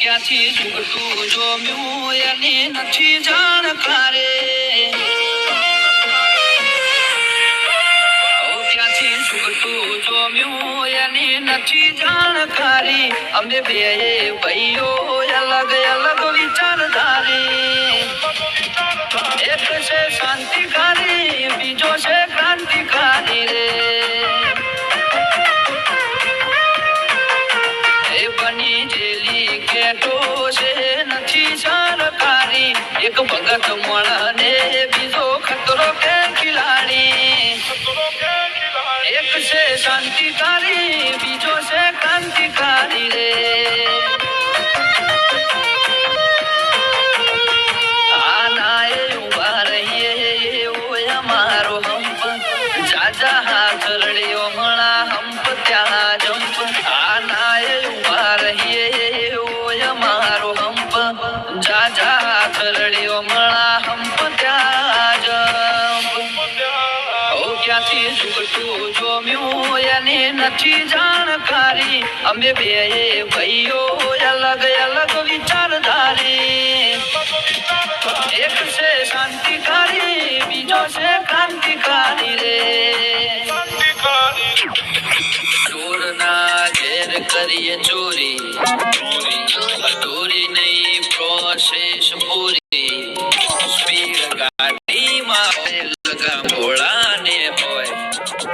ક્યાંથી ઝૂકતું જોમ્યું એની નથી જાણકારે, ક્યાંથી ઝૂકતું જોમ્યું એની નથી જાણકારી. અમે બે ભાઈઓ અલગ અલગ વિચારધારી, એક છે શાંતિકારી, બીજો છે ક્રાંતિકારી રે. એ બની જેલી કેટો છે નથી સરકારી, એક ભગત મળને બીજો ખતરો કે ખિલાડી. એક છે શાંતિકારી, બીજો છે ક્રાંતિકારી રે. આના એ ઉભા રહીએ ઓય અમારો હંપ, જાજા હાથ રડ્યો મળા હંપ ત્યાં જંપ. આના એ ઉભા રહીએ ઓય અમારો હંપ, જાજા હાથ રડ્યો મળા હંપ ત્યાં જંપ. ક્યાંથી ઝૂકતું જોમ્યું એની નથી જાણકારી. અમે બે ભાઈઓ અલગ અલગ વિચારધારી, એક છે શાંતિકારી, બીજો છે ક્રાંતિકારી રે. ચોરના ઘેર કરીએ ચોરી, ચોરી નહીં પ્રોસેસ પૂરી. સ્પીડ ગાડીમાં લગા ભોળાને હોય,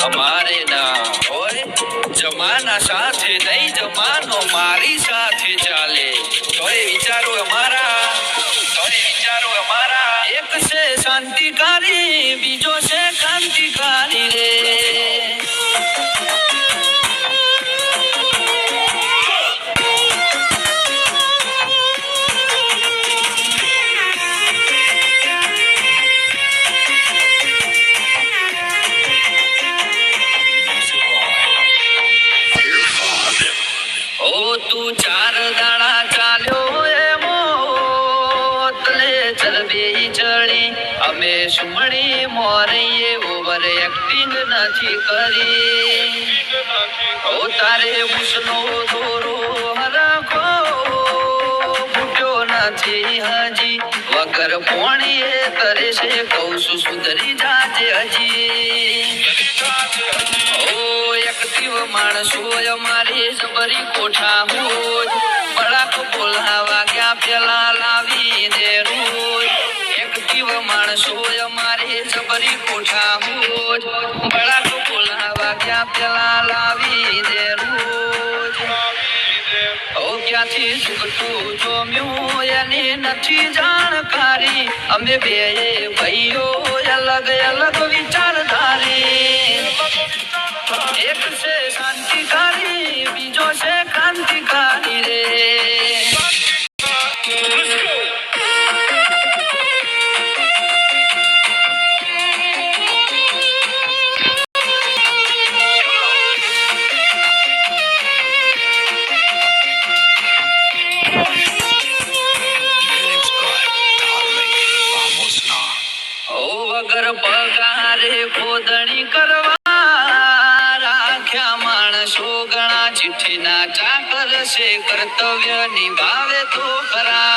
અમારે ના હોય. જમાના સાથે નહીં, જમાનો મારી સાથે ચાલે. તોય વિચારો અમારા, તોય વિચારો અમારા. એક છે શાંતિકારી, બીજો છે ક્રાંતિકારી રે. તું ચાર દાડા ચાલ્યો એમો તલે ચરબી ચડી. અમે સુમણી મોરીએ ઓવર એક્ટિંગ નથી કરી. ઓ તારે ઉસનો દોરો હરખો ફૂટ્યો નથી હજી, વગર પોણીએ કરે છે કહું છું સુધરી જાજે હજી. એક્ટિવ માણસો અમારી જબરી કોઠા હોય, બળાક બોલાવા ક્યાં પેલા લાવીને રોજ. એક્ટિવ માણસો અમારી જબરી કોઠા હોય, બળાક બોલાવા ક્યાં પેલા લાવીને રોજ. ક્યાંથી ઝૂકતું જોમ્યું એની નથી જાણકારી. અમે બે ભાઈઓ અલગ અલગ વિચારધારી, એક છે શાંતિકારી, બીજો છે ક્રાંતિકારી રે. વગર પગારે ખોદણી કરવા રાખ્યા માણસો ઘણા. ચિઠ્ઠીના ચાકર છે કર્તવ્ય નિભાવે તો ખરા.